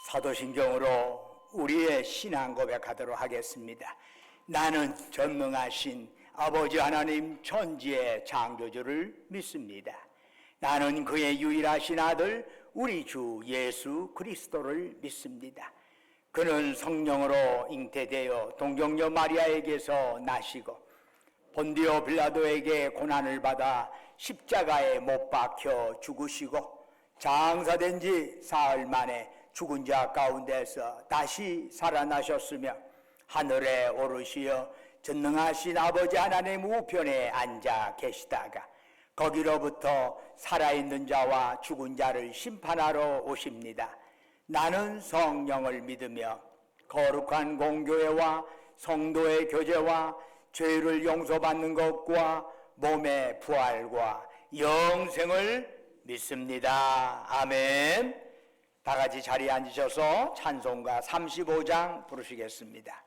사도신경으로 우리의 신앙 고백하도록 하겠습니다. 나는 전능하신 아버지 하나님 천지의 창조주를 믿습니다. 나는 그의 유일하신 아들 우리 주 예수 그리스도를 믿습니다. 그는 성령으로 잉태되어 동정녀 마리아에게서 나시고 본디오 빌라도에게 고난을 받아 십자가에 못 박혀 죽으시고 장사된 지 사흘 만에 죽은 자 가운데서 다시 살아나셨으며 하늘에 오르시어 전능하신 아버지 하나님 우편에 앉아 계시다가 거기로부터 살아있는 자와 죽은 자를 심판하러 오십니다. 나는 성령을 믿으며 거룩한 공교회와 성도의 교제와 죄를 용서받는 것과 몸의 부활과 영생을 믿습니다. 아멘. 다 같이 자리에 앉으셔서 찬송가 35장 부르시겠습니다.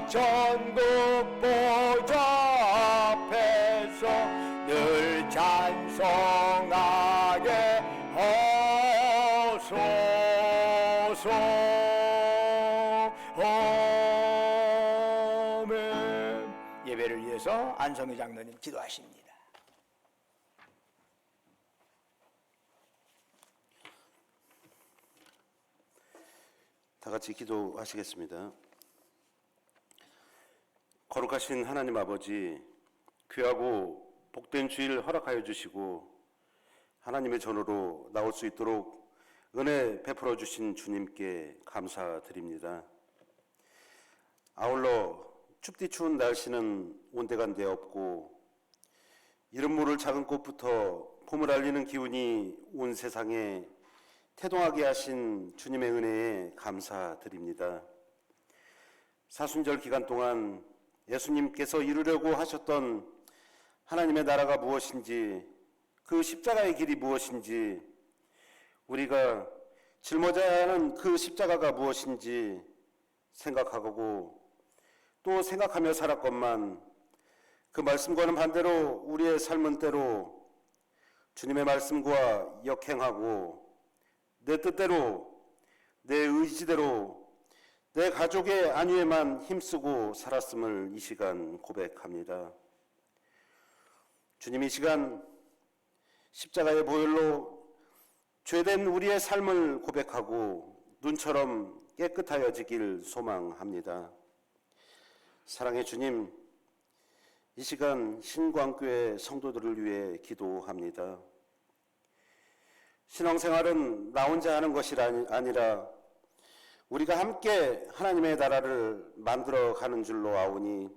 전국 보좌 앞에서 늘 찬송하게 하소서. 아멘. 예배를 위해서 안성희 장로님 기도하십니다. 다 같이 기도하시겠습니다. 거룩하신 하나님 아버지, 귀하고 복된 주일 허락하여 주시고 하나님의 전으로 나올 수 있도록 은혜 베풀어 주신 주님께 감사드립니다. 아울러 춥디 추운 날씨는 온데간데 없고 이름 모를 작은 꽃부터 봄을 알리는 기운이 온 세상에 태동하게 하신 주님의 은혜에 감사드립니다. 사순절 기간 동안 예수님께서 이루려고 하셨던 하나님의 나라가 무엇인지, 그 십자가의 길이 무엇인지, 우리가 짊어져야 하는 그 십자가가 무엇인지 생각하고 또 생각하며 살았건만 그 말씀과는 반대로 우리의 삶은 때로 주님의 말씀과 역행하고 내 뜻대로, 내 의지대로, 내 가족의 안위에만 힘쓰고 살았음을 이 시간 고백합니다. 주님, 이 시간 십자가의 보혈로 죄된 우리의 삶을 고백하고 눈처럼 깨끗하여지길 소망합니다. 사랑의 주님, 이 시간 신광교회 성도들을 위해 기도합니다. 신앙생활은 나 혼자 하는 것이 아니라 우리가 함께 하나님의 나라를 만들어가는 줄로 아오니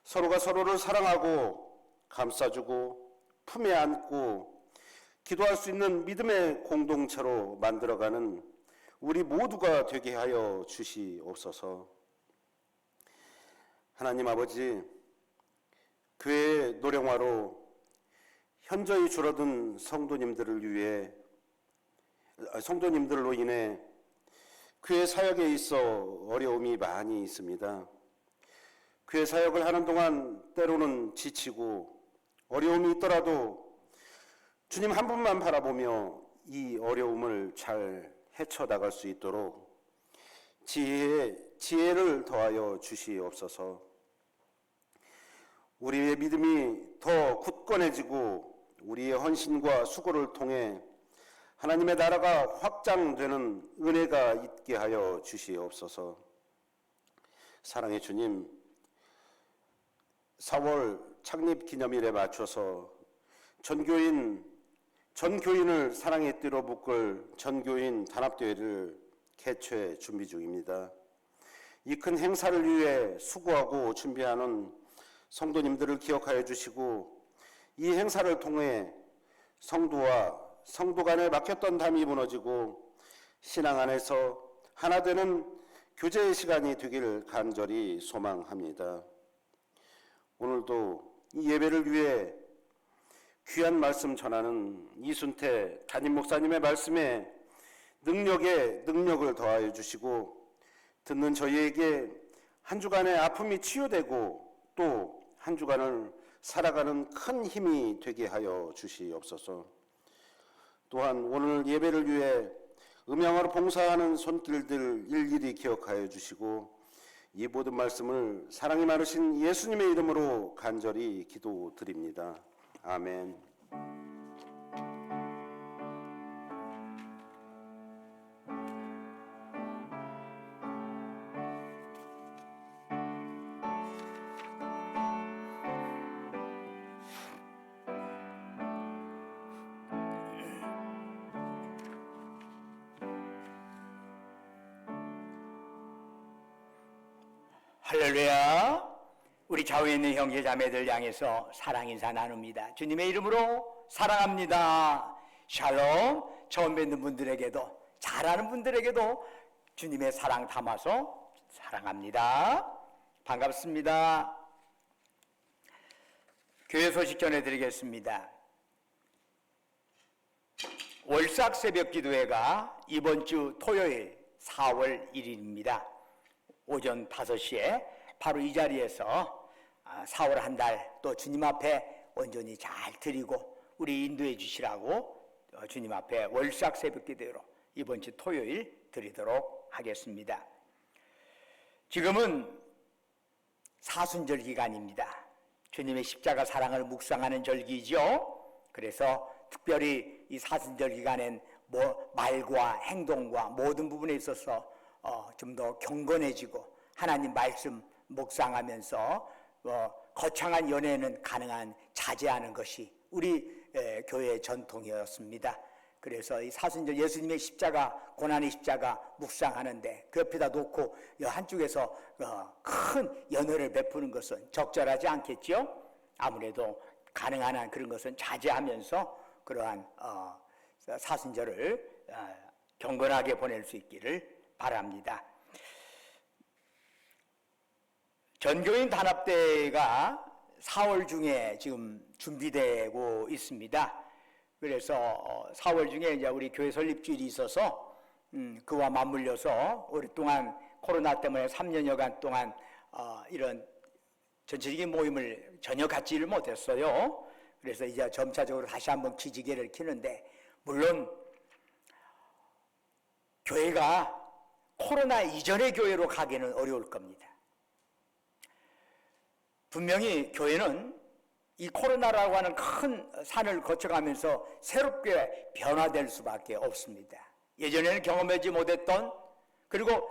서로가 서로를 사랑하고 감싸주고 품에 안고 기도할 수 있는 믿음의 공동체로 만들어가는 우리 모두가 되게 하여 주시옵소서. 하나님 아버지, 교회의 노령화로 현저히 줄어든 성도님들로 인해 교회 사역에 있어 어려움이 많이 있습니다. 교회 사역을 하는 동안 때로는 지치고 어려움이 있더라도 주님 한 분만 바라보며 이 어려움을 잘 헤쳐나갈 수 있도록 지혜를 더하여 주시옵소서. 우리의 믿음이 더 굳건해지고 우리의 헌신과 수고를 통해 하나님의 나라가 확장되는 은혜가 있게 하여 주시옵소서. 사랑의 주님, 4월 창립 기념일에 맞춰서 전교인을 사랑의 띠로 묶을 전교인 단합대회를 개최 준비 중입니다. 이 큰 행사를 위해 수고하고 준비하는 성도님들을 기억하여 주시고 이 행사를 통해 성도와 성도 간에 막혔던 담이 무너지고 신앙 안에서 하나 되는 교제의 시간이 되기를 간절히 소망합니다. 오늘도 이 예배를 위해 귀한 말씀 전하는 이순태 담임 목사님의 말씀에 능력을 더하여 주시고 듣는 저희에게 한 주간의 아픔이 치유되고 또 한 주간을 살아가는 큰 힘이 되게 하여 주시옵소서. 또한 오늘 예배를 위해 음향으로 봉사하는 손길들 일일이 기억하여 주시고 이 모든 말씀을 사랑이 많으신 예수님의 이름으로 간절히 기도드립니다. 아멘. 할렐루야. 우리 좌우에 있는 형제 자매들 향해서 사랑 인사 나눕니다. 주님의 이름으로 사랑합니다. 샬롬. 처음 뵙는 분들에게도 잘하는 분들에게도 주님의 사랑 담아서 사랑합니다. 반갑습니다. 교회 소식 전해드리겠습니다. 월삭 새벽 기도회가 이번 주 토요일 4월 1일입니다. 오전 5시에 바로 이 자리에서 4월 한 달 또 주님 앞에 온전히 잘 드리고 우리 인도해 주시라고 주님 앞에 월삭 새벽 기도회로 이번 주 토요일 드리도록 하겠습니다. 지금은 사순절 기간입니다. 주님의 십자가 사랑을 묵상하는 절기죠. 그래서 특별히 이 사순절 기간엔 말과 행동과 모든 부분에 있어서 좀 더 경건해지고 하나님 말씀 묵상하면서 거창한 연애는 가능한 자제하는 것이 우리 교회의 전통이었습니다. 그래서 이 사순절 예수님의 십자가, 고난의 십자가 묵상하는데 그 옆에다 놓고 한쪽에서 큰 연회를 베푸는 것은 적절하지 않겠죠? 아무래도 가능한 한 그런 것은 자제하면서 그러한 사순절을 경건하게 보낼 수 있기를 바랍니다. 전교인 단합대회가 4월 중에 지금 준비되고 있습니다. 그래서 4월 중에 이제 우리 교회 설립주일이 있어서 그와 맞물려서 오랫동안 코로나 때문에 3년여간 동안 이런 전체적인 모임을 전혀 갖지를 못했어요. 그래서 이제 점차적으로 다시 한번 기지개를 켜는데, 물론 교회가 코로나 이전의 교회로 가기는 어려울 겁니다. 분명히 교회는 이 코로나라고 하는 큰 산을 거쳐가면서 새롭게 변화될 수밖에 없습니다. 예전에는 경험하지 못했던, 그리고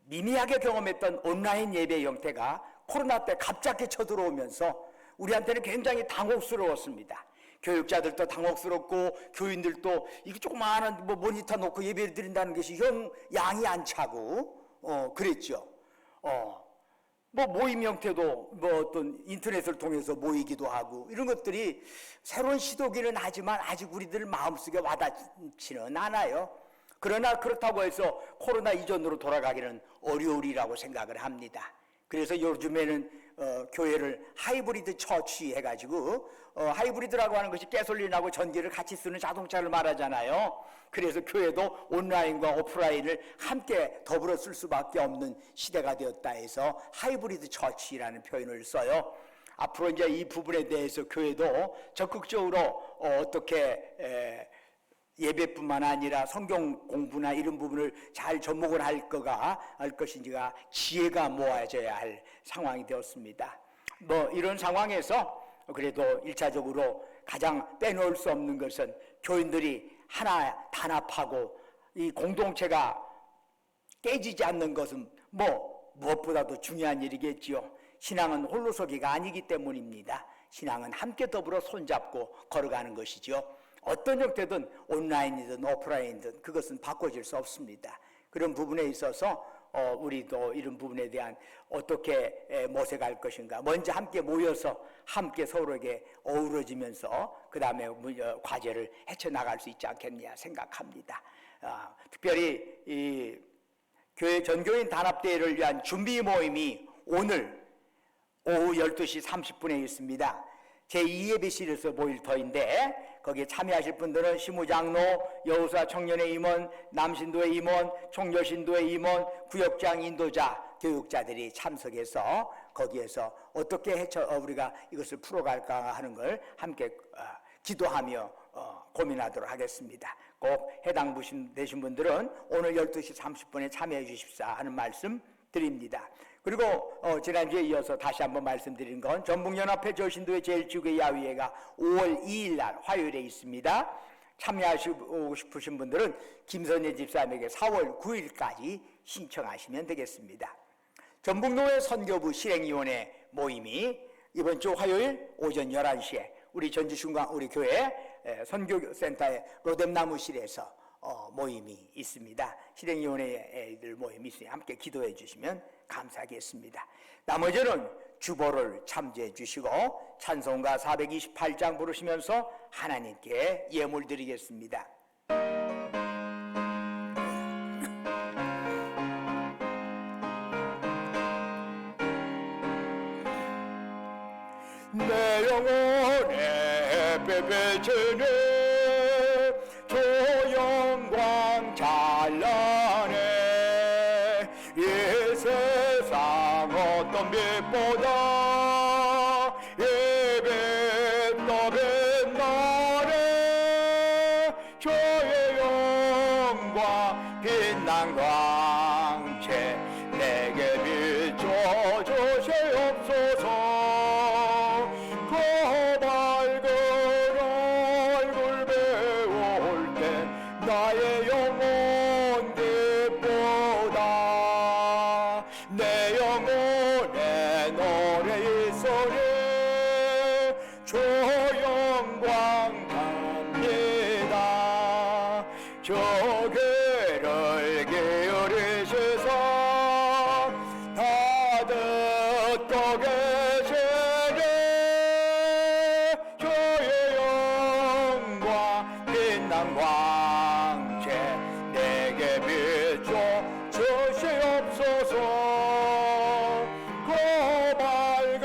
미미하게 경험했던 온라인 예배 형태가 코로나 때 갑자기 쳐들어오면서 우리한테는 굉장히 당혹스러웠습니다. 교육자들도 당혹스럽고 교인들도 이게 조그마한 모니터 놓고 예배를 드린다는 것이 영 양이 안 차고 그랬죠. 모임 형태도 어떤 인터넷을 통해서 모이기도 하고 이런 것들이 새로운 시도기는 하지만 아직 우리들 마음속에 와닿지는 않아요. 그러나 그렇다고 해서 코로나 이전으로 돌아가기는 어려우리라고 생각을 합니다. 그래서 요즘에는 교회를 하이브리드 처치 해가지고 하이브리드라고 하는 것이 가솔린하고 전기를 같이 쓰는 자동차를 말하잖아요. 그래서 교회도 온라인과 오프라인을 함께 더불어 쓸 수밖에 없는 시대가 되었다 해서 하이브리드 처치라는 표현을 써요. 앞으로 이제 이 부분에 대해서 교회도 적극적으로 어떻게 예배뿐만 아니라 성경 공부나 이런 부분을 잘 접목을 할 것인지가 지혜가 모아져야 할 상황이 되었습니다. 이런 상황에서 그래도 1차적으로 가장 빼놓을 수 없는 것은 교인들이 하나 단합하고 이 공동체가 깨지지 않는 것은 무엇보다도 중요한 일이겠지요. 신앙은 홀로서기가 아니기 때문입니다. 신앙은 함께 더불어 손잡고 걸어가는 것이죠. 어떤 형태든 온라인이든 오프라인이든 그것은 바꿔질 수 없습니다. 그런 부분에 있어서 우리도 이런 부분에 대한 어떻게 모색할 것인가, 먼저 함께 모여서 함께 서로에게 어우러지면서 그 다음에 과제를 헤쳐나갈 수 있지 않겠냐 생각합니다. 특별히 이 교회 전교인 단합대회를 위한 준비 모임이 오늘 오후 12시 30분에 있습니다. 제2예배실에서 모일 터인데 거기에 참여하실 분들은 시무장로, 여우사 청년의 임원, 남신도의 임원, 총여신도의 임원, 구역장 인도자, 교육자들이 참석해서 거기에서 어떻게 우리가 이것을 풀어갈까 하는 걸 함께 기도하며 고민하도록 하겠습니다. 꼭 해당 되신 분들은 오늘 12시 30분에 참여해 주십사 하는 말씀 드립니다. 그리고 지난주에 이어서 다시 한번 말씀드린 건 전북연합회 저신도의 제일주교 야위회가 5월 2일 날 화요일에 있습니다. 참여하시고 싶으신 분들은 김선예 집사님에게 4월 9일까지 신청하시면 되겠습니다. 전북노회 선교부 실행위원회 모임이 이번 주 화요일 오전 11시에 우리 전주중앙 우리 교회 선교센터의 로뎀나무실에서 모임이 있습니다. 실행위원회들 모임이 있으니 함께 기도해 주시면 감사하겠습니다. 나머지는 주보를 참조해 주시고 찬송가 428장 부르시면서 하나님께 예물 드리겠습니다. 내 영혼에 베베치네 주 영광 찬란해 이 세상 어떤 빛보다 예배 떠는 날에 주의 영광 빛난 광채 내게 비춰 주시옵소서. 나의 영혼 빛보다 내 영혼의 노래의 소리 주 영광 갑니다. 주 귀를 기울이시사 다 듣고 계시네. 주의 영광 빛난 광채 내게 비춰 주시옵소서. 그 밝은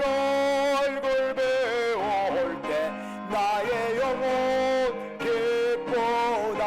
얼굴 배울 때 나의 영혼 기쁘다.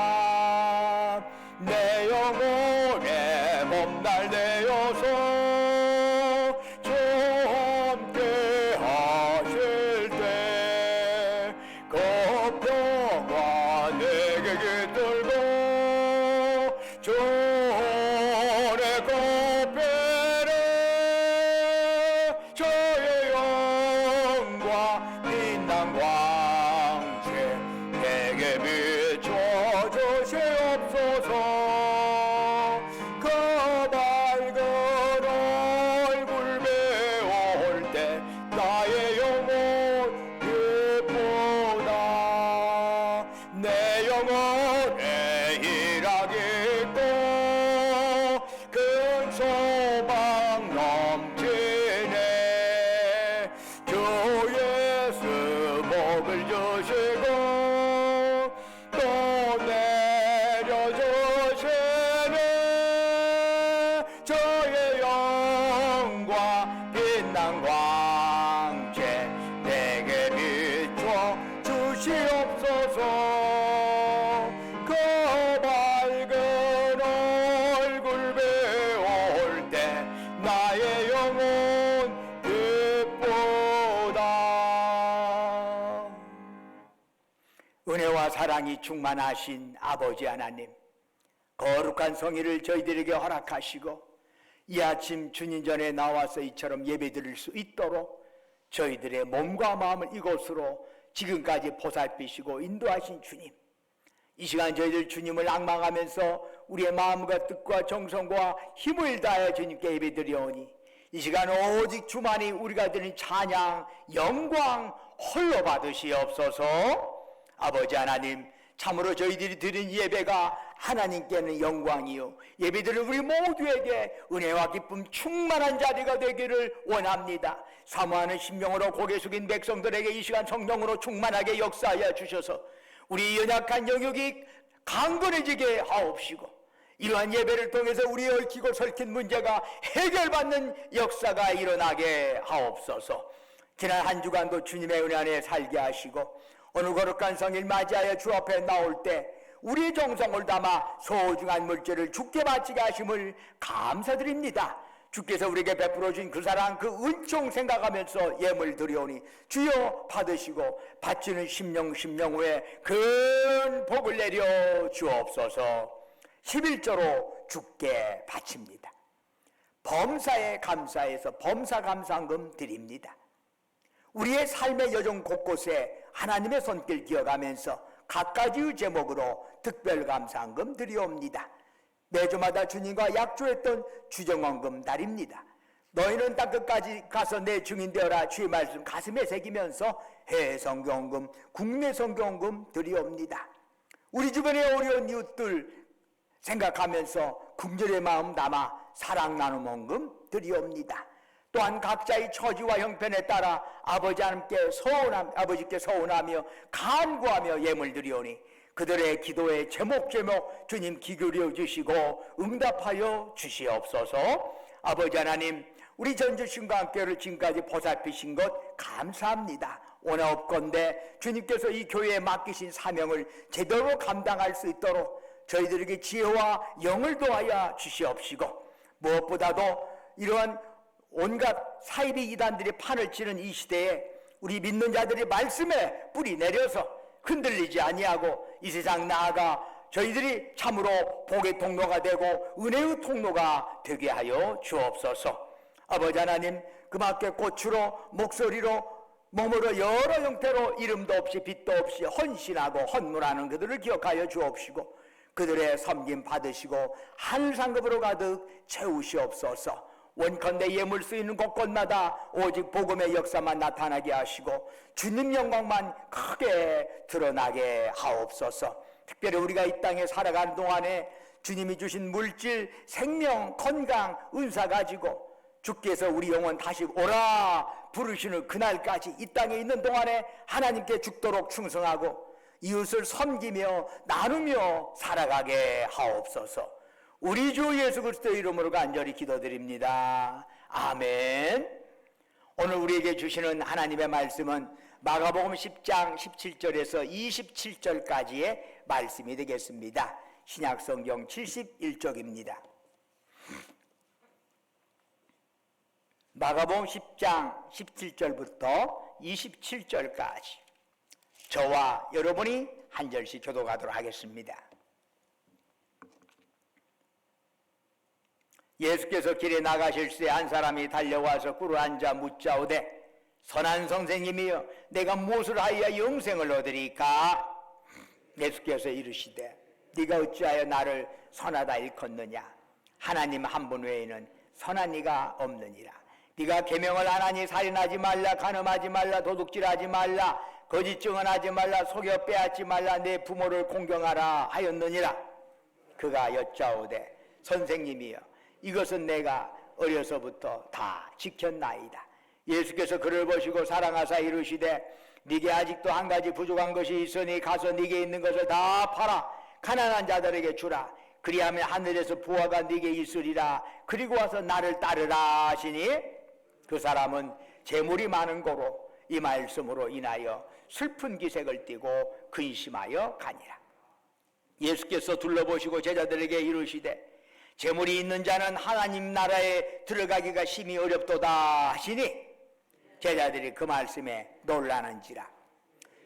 빛난 광채 내게 비춰 주시옵소서. 그 밝은 얼굴 배울 때 나의 영혼 기쁘다. 내 영혼에 희락이 있고 큰 소망 넘치네. 주 예수 복을 주시고 또 내려주시네. 저의 영광 빛난 광채 내게 비춰 주시옵소서. 그 밝은 얼굴 배울 때 나의 영혼 기쁘다. 은혜와 사랑이 충만하신 아버지 하나님, 거룩한 성의를 저희들에게 허락하시고 이 아침 주님 전에 나와서 이처럼 예배드릴 수 있도록 저희들의 몸과 마음을 이곳으로 지금까지 보살피시고 인도하신 주님, 이 시간 저희들 주님을 앙망하면서 우리의 마음과 뜻과 정성과 힘을 다해 주님께 예배드리오니 이 시간 오직 주만이 우리가 드리는 찬양, 영광 홀로 받으시옵소서. 아버지 하나님, 참으로 저희들이 드린 예배가 하나님께는 영광이요 예배드린 우리 모두에게 은혜와 기쁨 충만한 자리가 되기를 원합니다. 사모하는 심령으로 고개 숙인 백성들에게 이 시간 성령으로 충만하게 역사하여 주셔서 우리 연약한 영역이 강건해지게 하옵시고 이러한 예배를 통해서 우리의 얽히고 설킨 문제가 해결받는 역사가 일어나게 하옵소서. 지난 한 주간도 주님의 은혜 안에 살게 하시고 오늘 거룩한 성일 맞이하여 주 앞에 나올 때 우리의 정성을 담아 소중한 물질을 주께 바치게 하심을 감사드립니다. 주께서 우리에게 베풀어 준 그 사랑, 그 은총 생각하면서 예물 드리오니 주여 받으시고 바치는 심령 후에 큰 복을 내려 주옵소서. 11조로 주께 바칩니다. 범사에 감사해서 범사감사금 드립니다. 우리의 삶의 여정 곳곳에 하나님의 손길 기억하면서 각가지의 제목으로 특별감사금 드리옵니다. 매주마다 주님과 약조했던 주정원금 날입니다. 너희는 땅끝까지 가서 내 증인 되어라 주의 말씀 가슴에 새기면서 해외 선교원금, 국내 선교원금 드리옵니다. 우리 주변의 어려운 이웃들 생각하면서 긍휼의 마음 담아 사랑 나눔 원금 드리옵니다. 또한 각자의 처지와 형편에 따라 아버지께 서운하며 간구하며 예물 드리오니 그들의 기도에 제목 주님 귀 기울여 주시고 응답하여 주시옵소서. 아버지 하나님, 우리 전주신과 함께를 지금까지 보살피신 것 감사합니다. 원하옵건대 주님께서 이 교회에 맡기신 사명을 제대로 감당할 수 있도록 저희들에게 지혜와 영을 도하여 주시옵시고 무엇보다도 이러한 온갖 사이비 이단들이 판을 치는 이 시대에 우리 믿는 자들이 말씀에 뿌리 내려서 흔들리지 아니하고 이 세상 나아가 저희들이 참으로 복의 통로가 되고 은혜의 통로가 되게 하여 주옵소서. 아버지 하나님, 그밖에 꽃으로 목소리로 몸으로 여러 형태로 이름도 없이 빛도 없이 헌신하고 헌물하는 그들을 기억하여 주옵시고 그들의 섬김 받으시고 하늘상급으로 가득 채우시옵소서. 원컨대 예물 쓰이는 곳곳마다 오직 복음의 역사만 나타나게 하시고 주님 영광만 크게 드러나게 하옵소서. 특별히 우리가 이 땅에 살아가는 동안에 주님이 주신 물질, 생명, 건강, 은사 가지고 주께서 우리 영혼 다시 오라 부르시는 그날까지 이 땅에 있는 동안에 하나님께 죽도록 충성하고 이웃을 섬기며 나누며 살아가게 하옵소서. 우리 주 예수 그리스도의 이름으로 간절히 기도드립니다. 아멘. 오늘 우리에게 주시는 하나님의 말씀은 마가복음 10장 17절에서 27절까지의 말씀이 되겠습니다. 신약성경 71쪽입니다. 마가복음 10장 17절부터 27절까지 저와 여러분이 한 절씩 교독하도록 하겠습니다. 예수께서 길에 나가실새 한 사람이 달려와서 꿇어 앉아 묻자오되 선한 선생님이여, 내가 무엇을 하여야 영생을 얻으리까? 예수께서 이르시되 네가 어찌하여 나를 선하다 일컫느냐? 하나님 한 분 외에는 선한 이가 없느니라. 네가 계명을 안 하니 살인하지 말라, 간음하지 말라, 도둑질하지 말라, 거짓 증언하지 말라, 속여 빼앗지 말라, 내 부모를 공경하라 하였느니라. 그가 여짜오되 선생님이여, 이것은 내가 어려서부터 다 지켰나이다. 예수께서 그를 보시고 사랑하사 이르시되 네게 아직도 한 가지 부족한 것이 있으니 가서 네게 있는 것을 다 팔아 가난한 자들에게 주라. 그리하면 하늘에서 부화가 네게 있으리라. 그리고 와서 나를 따르라 하시니 그 사람은 재물이 많은 고로 이 말씀으로 인하여 슬픈 기색을 띠고 근심하여 가니라. 예수께서 둘러보시고 제자들에게 이르시되 재물이 있는 자는 하나님 나라에 들어가기가 심히 어렵도다 하시니 제자들이 그 말씀에 놀라는지라.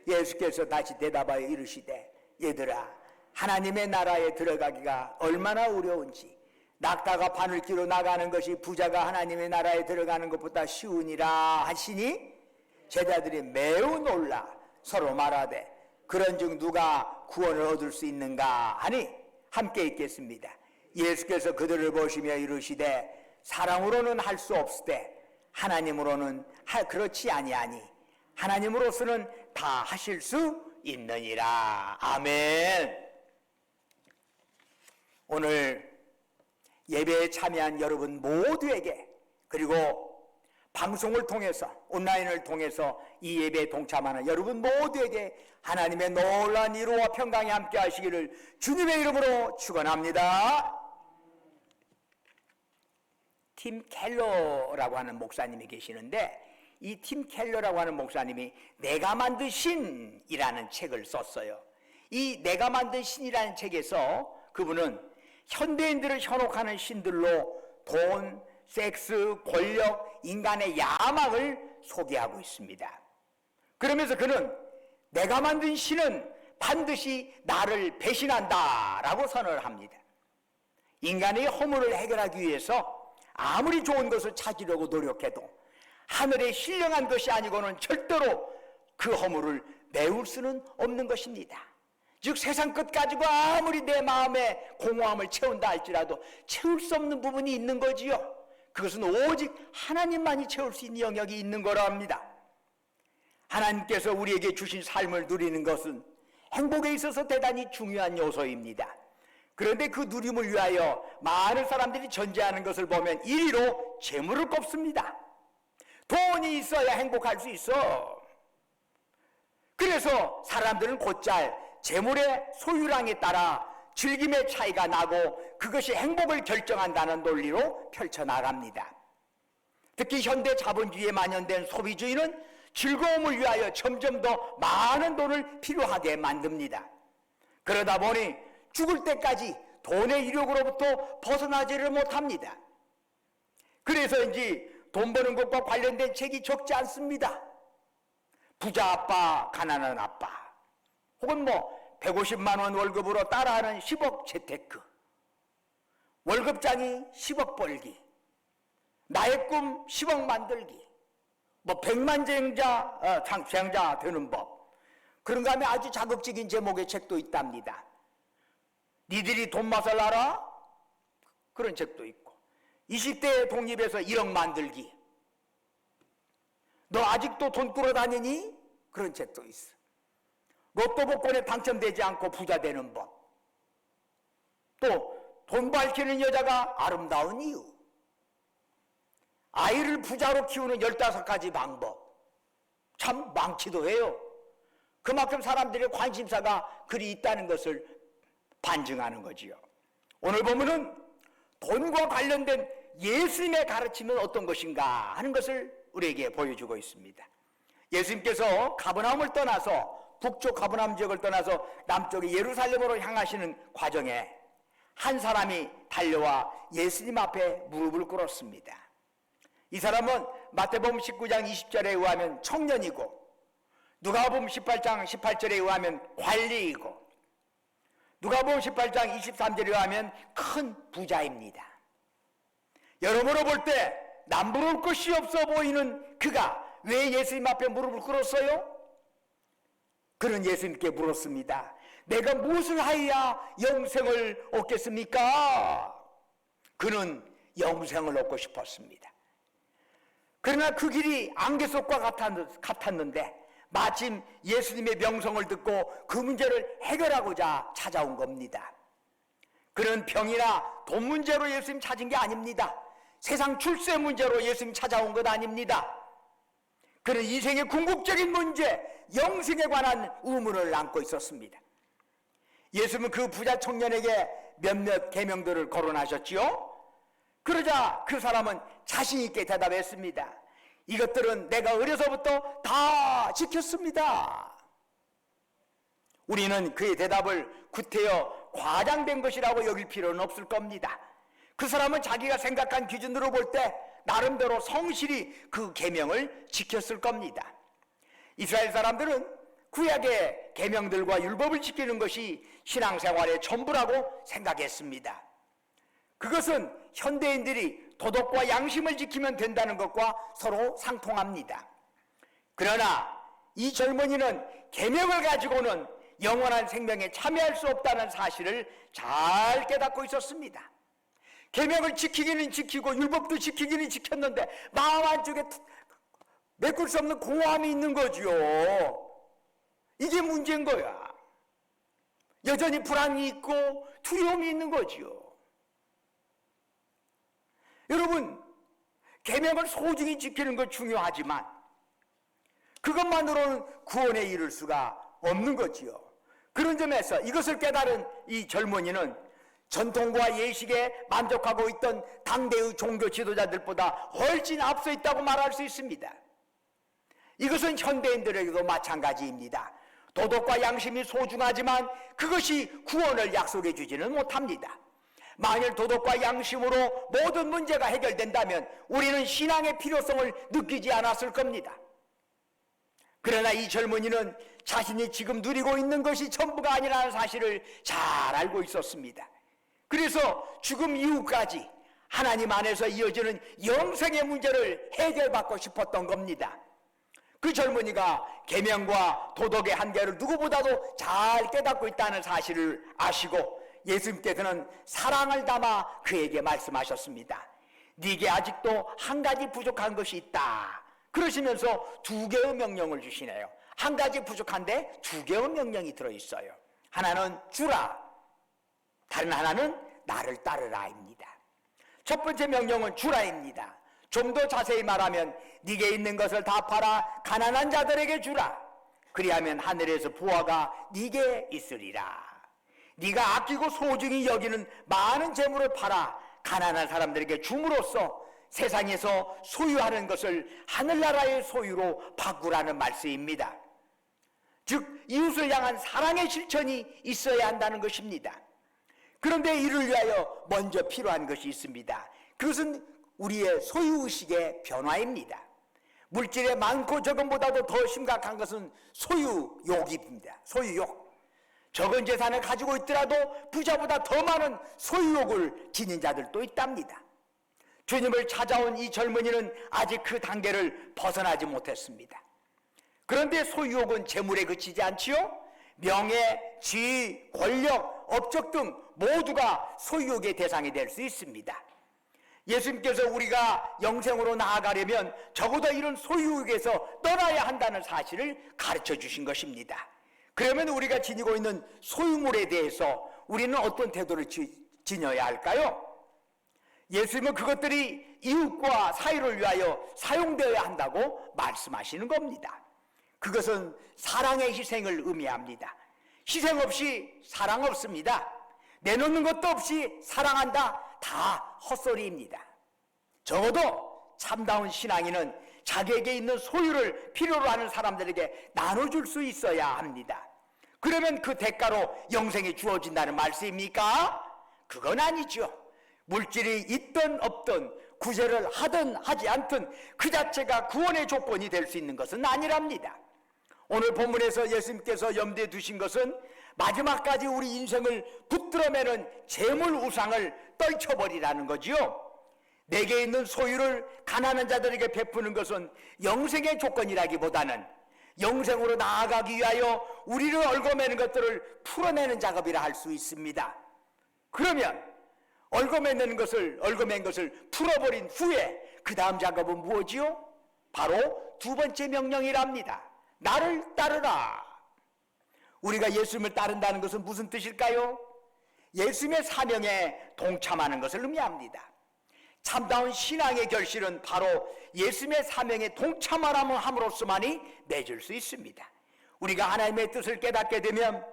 예수께서 다시 대답하여 이르시되 얘들아, 하나님의 나라에 들어가기가 얼마나 어려운지 낙타가 바늘기로 나가는 것이 부자가 하나님의 나라에 들어가는 것보다 쉬우니라 하시니 제자들이 매우 놀라 서로 말하되 그런즉 누가 구원을 얻을 수 있는가 하니 함께 읽겠습니다. 예수께서 그들을 보시며 이르시되 사랑으로는 할 수 없으되 하나님으로는 그렇지 아니하니 하나님으로서는 다 하실 수 있느니라. 아멘. 오늘 예배에 참여한 여러분 모두에게, 그리고 방송을 통해서, 온라인을 통해서 이 예배에 동참하는 여러분 모두에게 하나님의 놀라운 위로와 평강이 함께 하시기를 주님의 이름으로 축원합니다. 팀 켈러라고 하는 목사님이 계시는데, 이 팀 켈러라고 하는 목사님이 내가 만든 신이라는 책을 썼어요. 이 내가 만든 신이라는 책에서 그분은 현대인들을 현혹하는 신들로 돈, 섹스, 권력, 인간의 야망을 소개하고 있습니다. 그러면서 그는 내가 만든 신은 반드시 나를 배신한다라고 선언을 합니다. 인간의 허물을 해결하기 위해서 아무리 좋은 것을 찾으려고 노력해도 하늘의 신령한 것이 아니고는 절대로 그 허물을 메울 수는 없는 것입니다. 즉 세상 것 가지고 아무리 내 마음에 공허함을 채운다 할지라도 채울 수 없는 부분이 있는 거지요. 그것은 오직 하나님만이 채울 수 있는 영역이 있는 거라 합니다. 하나님께서 우리에게 주신 삶을 누리는 것은 행복에 있어서 대단히 중요한 요소입니다. 그런데 그 누림을 위하여 많은 사람들이 전제하는 것을 보면 1위로 재물을 꼽습니다. 돈이 있어야 행복할 수 있어. 그래서 사람들은 곧잘 재물의 소유량에 따라 즐김의 차이가 나고 그것이 행복을 결정한다는 논리로 펼쳐나갑니다. 특히 현대 자본주의에 만연된 소비주의는 즐거움을 위하여 점점 더 많은 돈을 필요하게 만듭니다. 그러다 보니 죽을 때까지 돈의 유혹으로부터 벗어나지를 못합니다. 그래서인지 돈 버는 것과 관련된 책이 적지 않습니다. 부자 아빠, 가난한 아빠, 혹은 150만 원 월급으로 따라하는 10억 재테크, 월급장이 10억 벌기, 나의 꿈 10억 만들기, 100만장자 되는 법, 그런가 하면 아주 자극적인 제목의 책도 있답니다. 니들이 돈 맛을 알아? 그런 책도 있고, 20대에 독립해서 1억 만들기, 너 아직도 돈 끌어다니니? 그런 책도 있어. 로또 복권에 당첨되지 않고 부자 되는 법, 또 돈 밝히는 여자가 아름다운 이유, 아이를 부자로 키우는 15가지 방법. 참 많기도 해요. 그만큼 사람들의 관심사가 그리 있다는 것을 반증하는 거지요. 오늘 보면은 돈과 관련된 예수님의 가르침은 어떤 것인가 하는 것을 우리에게 보여주고 있습니다. 예수님께서 가버나움을 떠나서, 북쪽 가버나움 지역을 떠나서 남쪽의 예루살렘으로 향하시는 과정에 한 사람이 달려와 예수님 앞에 무릎을 꿇었습니다. 이 사람은 마태복음 19장 20절에 의하면 청년이고, 누가복음 18장 18절에 의하면 관리이고, 누가복음 18장 23절에 의하면 큰 부자입니다. 여러모로 볼 때 남부러울 것이 없어 보이는 그가 왜 예수님 앞에 무릎을 꿇었어요? 그는 예수님께 물었습니다. 내가 무엇을 하여야 영생을 얻겠습니까? 그는 영생을 얻고 싶었습니다. 그러나 그 길이 안개 속과 같았는데 마침 예수님의 명성을 듣고 그 문제를 해결하고자 찾아온 겁니다. 그는 병이나 돈 문제로 예수님 찾은 게 아닙니다. 세상 출세 문제로 예수님 찾아온 것 아닙니다. 그는 인생의 궁극적인 문제, 영생에 관한 의문을 안고 있었습니다. 예수님은 그 부자 청년에게 몇몇 계명들을 거론하셨지요. 그러자 그 사람은 자신 있게 대답했습니다. 이것들은 내가 어려서부터 다 지켰습니다. 우리는 그의 대답을 구태여 과장된 것이라고 여길 필요는 없을 겁니다. 그 사람은 자기가 생각한 기준으로 볼 때 나름대로 성실히 그 계명을 지켰을 겁니다. 이스라엘 사람들은 구약의 계명들과 율법을 지키는 것이 신앙생활의 전부라고 생각했습니다. 그것은 현대인들이 도덕과 양심을 지키면 된다는 것과 서로 상통합니다. 그러나 이 젊은이는 계명을 가지고는 영원한 생명에 참여할 수 없다는 사실을 잘 깨닫고 있었습니다. 계명을 지키기는 지키고 율법도 지키기는 지켰는데 마음 한쪽에 메꿀 수 없는 공허함이 있는 거죠. 이게 문제인 거야. 여전히 불안이 있고 두려움이 있는 거죠. 여러분, 계명을 소중히 지키는 것 중요하지만 그것만으로는 구원에 이를 수가 없는 거지요. 그런 점에서 이것을 깨달은 이 젊은이는 전통과 예식에 만족하고 있던 당대의 종교 지도자들보다 훨씬 앞서 있다고 말할 수 있습니다. 이것은 현대인들에게도 마찬가지입니다. 도덕과 양심이 소중하지만 그것이 구원을 약속해 주지는 못합니다. 만일 도덕과 양심으로 모든 문제가 해결된다면 우리는 신앙의 필요성을 느끼지 않았을 겁니다. 그러나 이 젊은이는 자신이 지금 누리고 있는 것이 전부가 아니라는 사실을 잘 알고 있었습니다. 그래서 죽음 이후까지 하나님 안에서 이어지는 영생의 문제를 해결받고 싶었던 겁니다. 그 젊은이가 계명과 도덕의 한계를 누구보다도 잘 깨닫고 있다는 사실을 아시고 예수님께서는 사랑을 담아 그에게 말씀하셨습니다. 네게 아직도 한 가지 부족한 것이 있다. 그러시면서 두 개의 명령을 주시네요. 한 가지 부족한데 두 개의 명령이 들어있어요. 하나는 주라, 다른 하나는 나를 따르라입니다. 첫 번째 명령은 주라입니다. 좀 더 자세히 말하면 네게 있는 것을 다 팔아 가난한 자들에게 주라. 그리하면 하늘에서 부화가 네게 있으리라. 네가 아끼고 소중히 여기는 많은 재물을 팔아 가난한 사람들에게 줌으로써 세상에서 소유하는 것을 하늘나라의 소유로 바꾸라는 말씀입니다. 즉 이웃을 향한 사랑의 실천이 있어야 한다는 것입니다. 그런데 이를 위하여 먼저 필요한 것이 있습니다. 그것은 우리의 소유의식의 변화입니다. 물질의 많고 적음보다도 더 심각한 것은 소유욕입니다. 소유욕. 적은 재산을 가지고 있더라도 부자보다 더 많은 소유욕을 지닌 자들도 있답니다. 주님을 찾아온 이 젊은이는 아직 그 단계를 벗어나지 못했습니다. 그런데 소유욕은 재물에 그치지 않지요? 명예, 지위, 권력, 업적 등 모두가 소유욕의 대상이 될 수 있습니다. 예수님께서 우리가 영생으로 나아가려면 적어도 이런 소유욕에서 떠나야 한다는 사실을 가르쳐 주신 것입니다. 그러면 우리가 지니고 있는 소유물에 대해서 우리는 어떤 태도를 지녀야 할까요? 예수님은 그것들이 이웃과 사회를 위하여 사용되어야 한다고 말씀하시는 겁니다. 그것은 사랑의 희생을 의미합니다. 희생 없이 사랑 없습니다. 내놓는 것도 없이 사랑한다, 다 헛소리입니다. 적어도 참다운 신앙인은 자기에게 있는 소유를 필요로 하는 사람들에게 나눠줄 수 있어야 합니다. 그러면 그 대가로 영생이 주어진다는 말씀입니까? 그건 아니죠. 물질이 있든 없든 구제를 하든 하지 않든 그 자체가 구원의 조건이 될 수 있는 것은 아니랍니다. 오늘 본문에서 예수님께서 염두에 두신 것은 마지막까지 우리 인생을 붙들어매는 재물 우상을 떨쳐버리라는 거지요. 내게 있는 소유를 가난한 자들에게 베푸는 것은 영생의 조건이라기보다는 영생으로 나아가기 위하여 우리를 얽어매는 것들을 풀어내는 작업이라 할 수 있습니다. 그러면 얽어맨 것을 풀어버린 후에 그 다음 작업은 무엇이요? 바로 두 번째 명령이랍니다. 나를 따르라. 우리가 예수님을 따른다는 것은 무슨 뜻일까요? 예수님의 사명에 동참하는 것을 의미합니다. 참다운 신앙의 결실은 바로 예수님의 사명에 동참함으로써만이 맺을 수 있습니다. 우리가 하나님의 뜻을 깨닫게 되면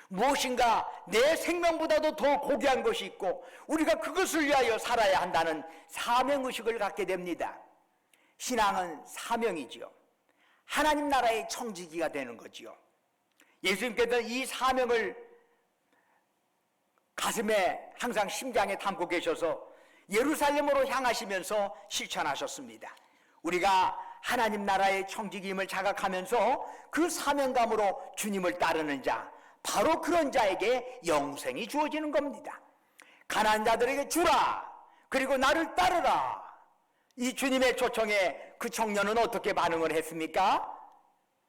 무엇인가 내 생명보다도 더 고귀한 것이 있고 우리가 그것을 위하여 살아야 한다는 사명의식을 갖게 됩니다. 신앙은 사명이지요. 하나님 나라의 청지기가 되는 거지요. 예수님께서는 이 사명을 가슴에 항상 심장에 담고 계셔서 예루살렘으로 향하시면서 실천하셨습니다. 우리가 하나님 나라의 청지기임을 자각하면서 그 사명감으로 주님을 따르는 자, 바로 그런 자에게 영생이 주어지는 겁니다. 가난한 자들에게 주라, 그리고 나를 따르라. 이 주님의 초청에 그 청년은 어떻게 반응을 했습니까?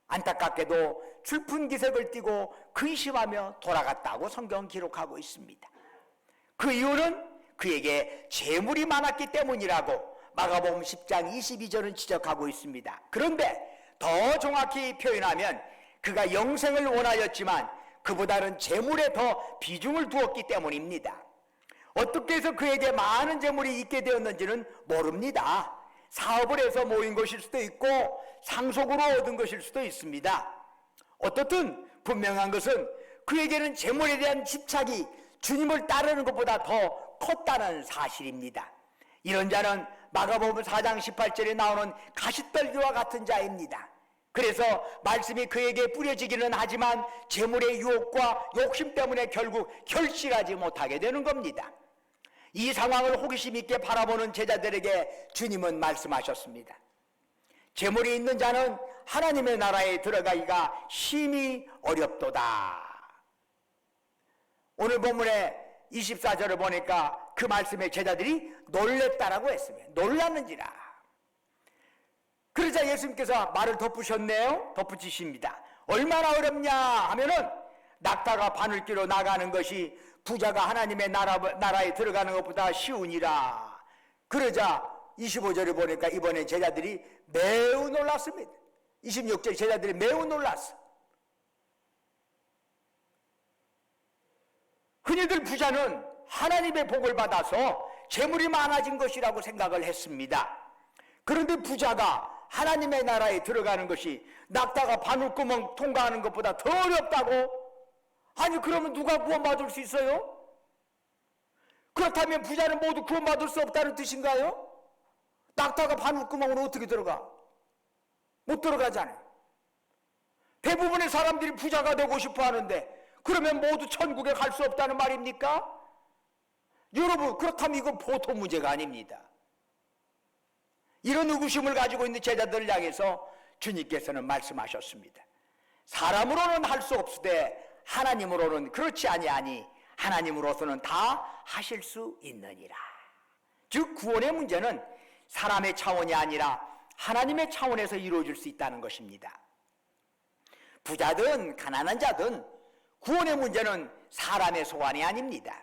안타깝게도 슬픈 기색을 띠고 근심하며 돌아갔다고 성경은 기록하고 있습니다. 그 이유는 그에게 재물이 많았기 때문이라고 마가복음 10장 22절은 지적하고 있습니다. 그런데 더 정확히 표현하면 그가 영생을 원하였지만 그보다는 재물에 더 비중을 두었기 때문입니다. 어떻게 해서 그에게 많은 재물이 있게 되었는지는 모릅니다. 사업을 해서 모인 것일 수도 있고 상속으로 얻은 것일 수도 있습니다. 어떻든 분명한 것은 그에게는 재물에 대한 집착이 주님을 따르는 것보다 더 컸다는 사실입니다. 이런 자는 마가복음 4장 18절에 나오는 가시떨기와 같은 자입니다. 그래서 말씀이 그에게 뿌려지기는 하지만 재물의 유혹과 욕심 때문에 결국 결실하지 못하게 되는 겁니다. 이 상황을 호기심 있게 바라보는 제자들에게 주님은 말씀하셨습니다. 재물이 있는 자는 하나님의 나라에 들어가기가 심히 어렵도다. 오늘 본문에 24절을 보니까 그 말씀에 제자들이 놀랬다라고 했습니다. 놀랐는지라. 그러자 예수님께서 말을 덧붙이셨네요. 덧붙이십니다. 얼마나 어렵냐 하면은 낙타가 바늘기로 나가는 것이 부자가 하나님의 나라에 들어가는 것보다 쉬우니라. 그러자 25절을 보니까 이번에 제자들이 매우 놀랐습니다. 26절 제자들이 매우 놀랐어. 흔히들 부자는 하나님의 복을 받아서 재물이 많아진 것이라고 생각을 했습니다. 그런데 부자가 하나님의 나라에 들어가는 것이 낙타가 바늘구멍 통과하는 것보다 더 어렵다고? 아니 그러면 누가 구원받을 수 있어요? 그렇다면 부자는 모두 구원받을 수 없다는 뜻인가요? 낙타가 바늘구멍으로 어떻게 들어가? 못 들어가잖아요. 대부분의 사람들이 부자가 되고 싶어 하는데 그러면 모두 천국에 갈 수 없다는 말입니까? 여러분, 그렇다면 이건 보통 문제가 아닙니다. 이런 의구심을 가지고 있는 제자들을 향해서 주님께서는 말씀하셨습니다. 사람으로는 할 수 없으되 하나님으로는 그렇지 아니하니 하나님으로서는 다 하실 수 있느니라. 즉 구원의 문제는 사람의 차원이 아니라 하나님의 차원에서 이루어질 수 있다는 것입니다. 부자든 가난한 자든 구원의 문제는 사람의 소관이 아닙니다.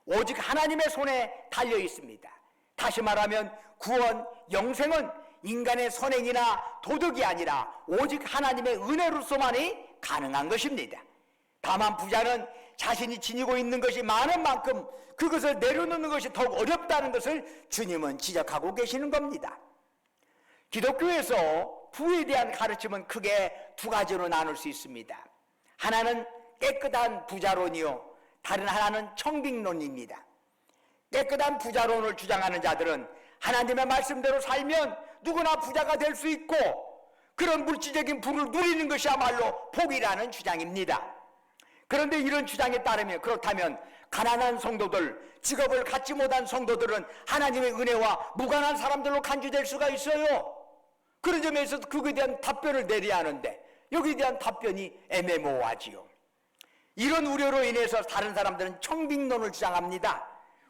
오직 하나님의 손에 달려 있습니다. 다시 말하면 구원, 영생은 인간의 선행이나 도덕이 아니라 오직 하나님의 은혜로서만이 가능한 것입니다. 다만 부자는 자신이 지니고 있는 것이 많은 만큼 그것을 내려놓는 것이 더욱 어렵다는 것을 주님은 지적하고 계시는 겁니다. 기독교에서 부에 대한 가르침은 크게 두 가지로 나눌 수 있습니다. 하나는 깨끗한 부자론이요, 다른 하나는 청빙론입니다. 깨끗한 부자론을 주장하는 자들은 하나님의 말씀대로 살면 누구나 부자가 될 수 있고 그런 물질적인 부를 누리는 것이야말로 복이라는 주장입니다. 그런데 이런 주장에 따르면 그렇다면 가난한 성도들, 직업을 갖지 못한 성도들은 하나님의 은혜와 무관한 사람들로 간주될 수가 있어요. 그런 점에서 그거에 대한 답변을 내려야 하는데 여기에 대한 답변이 애매모호하지요. 이런 우려로 인해서 다른 사람들은 청빙론을 주장합니다.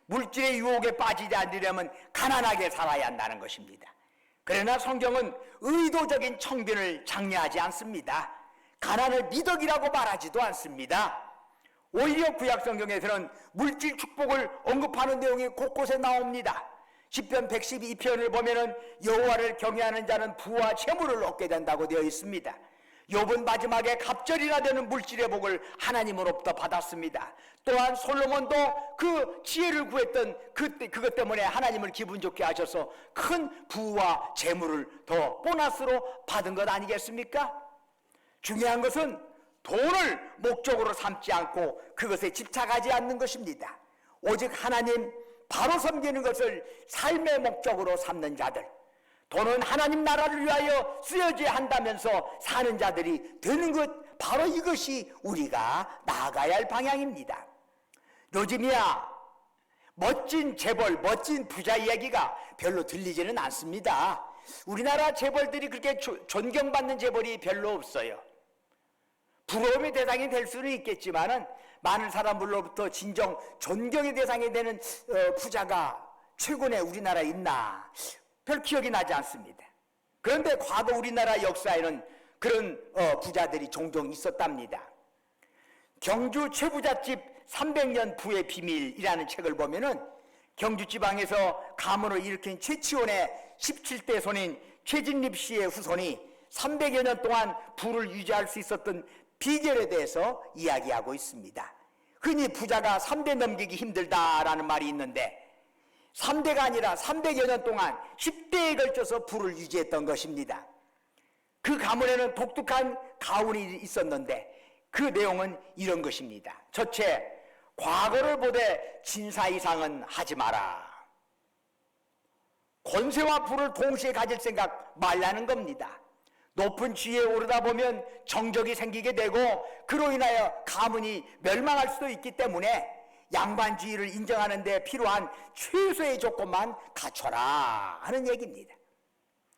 물질의 유혹에 빠지지 않으려면 가난하게 살아야 한다는 것입니다. 그러나 성경은 의도적인 청빈을 장려하지 않습니다. 가난을 미덕이라고 말하지도 않습니다. 오히려 구약 성경에서는 물질 축복을 언급하는 내용이 곳곳에 나옵니다. 시편 112편을 보면은 여호와를 경외하는 자는 부와 재물을 얻게 된다고 되어 있습니다. 욥은 마지막에 갑절이나 되는 물질의 복을 하나님으로부터 받았습니다. 또한 솔로몬도 그 지혜를 구했던 그것 때문에 하나님을 기분 좋게 하셔서 큰 부와 재물을 더 보너스로 받은 것 아니겠습니까? 중요한 것은 돈을 목적으로 삼지 않고 그것에 집착하지 않는 것입니다. 오직 하나님 바로 섬기는 것을 삶의 목적으로 삼는 자들, 돈은 하나님 나라를 위하여 쓰여져야 한다면서 사는 자들이 되는 것, 바로 이것이 우리가 나아가야 할 방향입니다. 요즘이야 멋진 재벌, 멋진 부자 이야기가 별로 들리지는 않습니다. 우리나라 재벌들이 그렇게 존경받는 재벌이 별로 없어요. 부러움의 대상이 될 수는 있겠지만은 많은 사람들로부터 진정 존경의 대상이 되는 부자가 최근에 우리나라에 있나 별 기억이 나지 않습니다. 그런데 과거 우리나라 역사에는 그런 부자들이 종종 있었답니다. 경주 최부잣집 300년 부의 비밀이라는 책을 보면은 경주 지방에서 가문을 일으킨 최치원의 17대 손인 최진립 씨의 후손이 300여 년 동안 부를 유지할 수 있었던 비결에 대해서 이야기하고 있습니다. 흔히 부자가 3대 넘기기 힘들다라는 말이 있는데 3대가 아니라 300여 년 동안 10대에 걸쳐서 부를 유지했던 것입니다. 그 가문에는 독특한 가훈이 있었는데 그 내용은 이런 것입니다. 첫째, 과거를 보되 진사 이상은 하지 마라. 권세와 부를 동시에 가질 생각 말라는 겁니다. 높은 지위에 오르다 보면 정적이 생기게 되고 그로 인하여 가문이 멸망할 수도 있기 때문에 양반주의를 인정하는 데 필요한 최소의 조건만 갖춰라 하는 얘기입니다.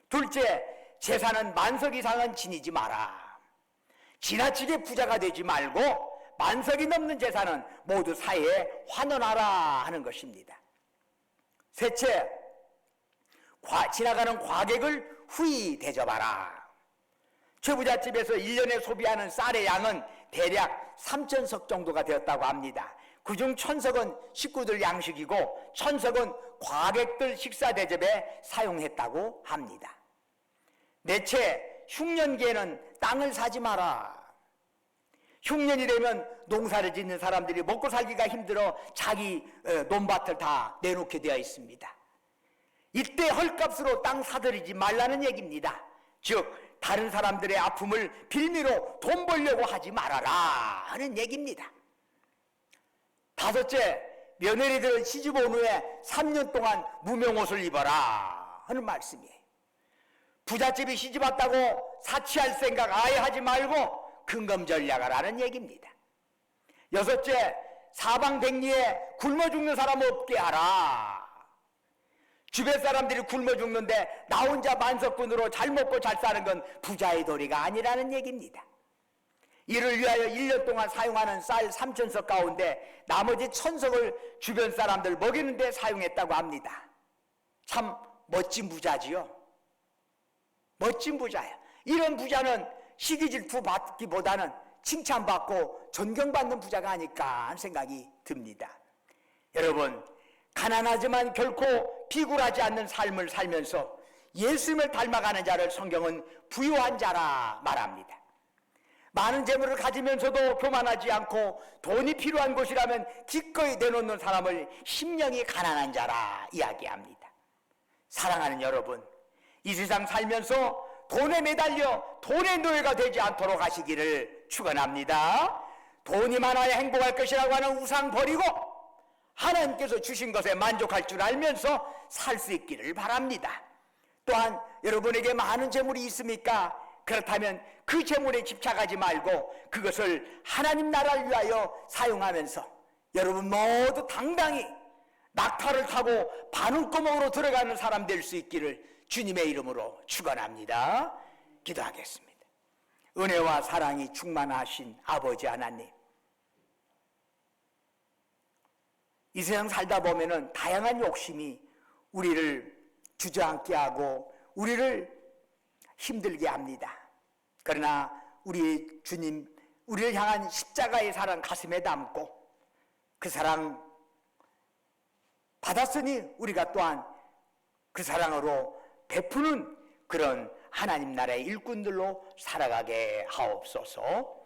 둘째, 재산은 만석 이상은 지니지 마라. 지나치게 부자가 되지 말고 만석이 넘는 재산은 모두 사회에 환원하라 하는 것입니다. 셋째, 지나가는 과객을 후히 대접하라. 최부잣집에서 1년에 소비하는 쌀의 양은 대략 3,000석 정도가 되었다고 합니다. 그중 1,000석은 식구들 양식이고 1,000석은 과객들 식사 대접에 사용했다고 합니다. 넷째, 흉년기에는 땅을 사지 마라. 흉년이 되면 농사를 짓는 사람들이 먹고 살기가 힘들어 자기 논밭을 다 내놓게 되어 있습니다. 이때 헐값으로 땅 사들이지 말라는 얘기입니다. 즉 다른 사람들의 아픔을 빌미로 돈 벌려고 하지 말아라 하는 얘기입니다. 다섯째, 며느리들은 시집 온 후에 3년 동안 무명옷을 입어라 하는 말씀이에요. 부잣집이 시집 왔다고 사치할 생각 아예 하지 말고 근검전략을 하는 얘기입니다. 여섯째, 사방백리에 굶어 죽는 사람 없게 하라. 주변 사람들이 굶어 죽는데 나 혼자 만석군으로 잘 먹고 잘 사는 건 부자의 도리가 아니라는 얘기입니다. 이를 위하여 1년 동안 사용하는 쌀 3,000석 가운데 나머지 1,000석을 주변 사람들 먹이는 데 사용했다고 합니다. 참 멋진 부자지요. 멋진 부자야. 이런 부자는 시기 질투 받기보다는 칭찬받고 존경받는 부자가 아닐까 하는 생각이 듭니다. 여러분, 가난하지만 결코 비굴하지 않는 삶을 살면서 예수님을 닮아가는 자를 성경은 부유한 자라 말합니다. 많은 재물을 가지면서도 교만하지 않고 돈이 필요한 곳이라면 기꺼이 내놓는 사람을 심령이 가난한 자라 이야기합니다. 사랑하는 여러분, 이 세상 살면서 돈에 매달려 돈의 노예가 되지 않도록 하시기를 축원합니다. 돈이 많아야 행복할 것이라고 하는 우상 버리고 하나님께서 주신 것에 만족할 줄 알면서 살 수 있기를 바랍니다. 또한 여러분에게 많은 재물이 있습니까? 그렇다면 그 재물에 집착하지 말고 그것을 하나님 나라를 위하여 사용하면서 여러분 모두 당당히 낙타를 타고 바늘구멍으로 들어가는 사람 될 수 있기를 주님의 이름으로 축원합니다. 기도하겠습니다. 은혜와 사랑이 충만하신 아버지 하나님, 이 세상 살다 보면은 다양한 욕심이 우리를 주저앉게 하고 우리를 힘들게 합니다. 그러나 우리 주님, 우리를 향한 십자가의 사랑 가슴에 담고 그 사랑 받았으니 우리가 또한 그 사랑으로 베푸는 그런 하나님 나라의 일꾼들로 살아가게 하옵소서.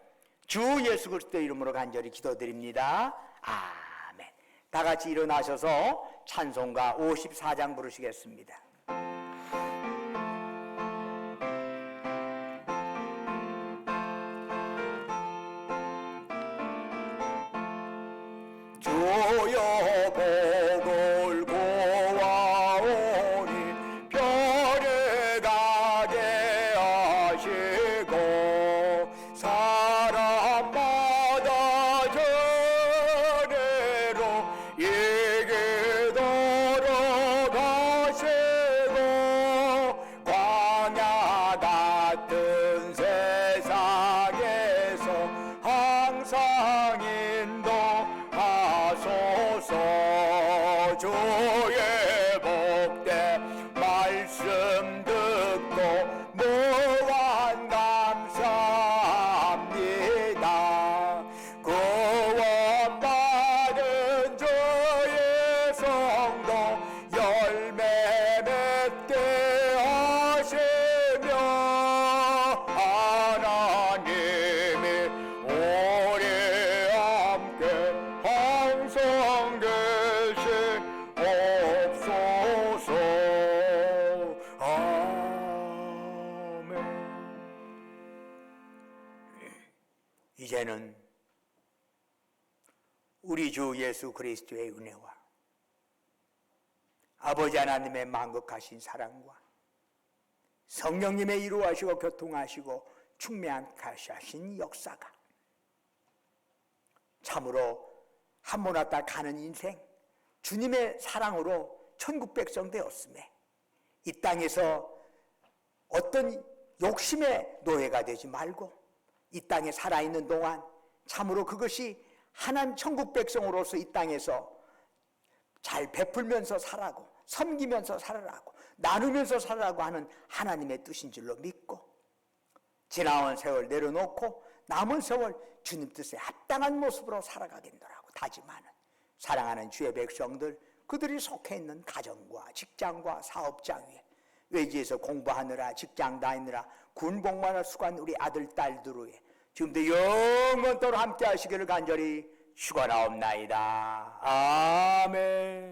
주 예수 그리스도 이름으로 간절히 기도드립니다. 아멘. 다 같이 일어나셔서 찬송가 54장 부르시겠습니다. 주여 복을 구하오니 별을 가게 하시고 사람마다 전례로 이기도록 하시고 광야 같은 세상에서 항상 인도하소서. 주의 복된 말씀 듣고 무한 감사합니다. 구원받은 주의 성도 열매 맺게 하시며 하나님이 우리 함께 항상 계시옵소서. 아멘. 이제는 우리 주 예수 그리스도의 은혜와 아버지 하나님의 만극하신 사랑과 성령님의 이루하시고 교통하시고 충만케 하신 역사가 참으로 한 번 왔다 가는 인생 주님의 사랑으로 천국 백성 되었음에 이 땅에서 어떤 욕심의 노예가 되지 말고 이 땅에 살아있는 동안 참으로 그것이 하나님 천국 백성으로서 이 땅에서 잘 베풀면서 살라고, 섬기면서 살아라고, 나누면서 살아라고 하는 하나님의 뜻인 줄로 믿고 지나온 세월 내려놓고 남은 세월 주님 뜻에 합당한 모습으로 살아가겠노라고 다짐하는 사랑하는 주의 백성들, 그들이 속해 있는 가정과 직장과 사업장 위에 외지에서 공부하느라 직장 다니느라 군복무하느라 수고한 우리 아들 딸들 위에 지금도 영원토록 함께 하시기를 간절히 축원하옵나이다. 아멘.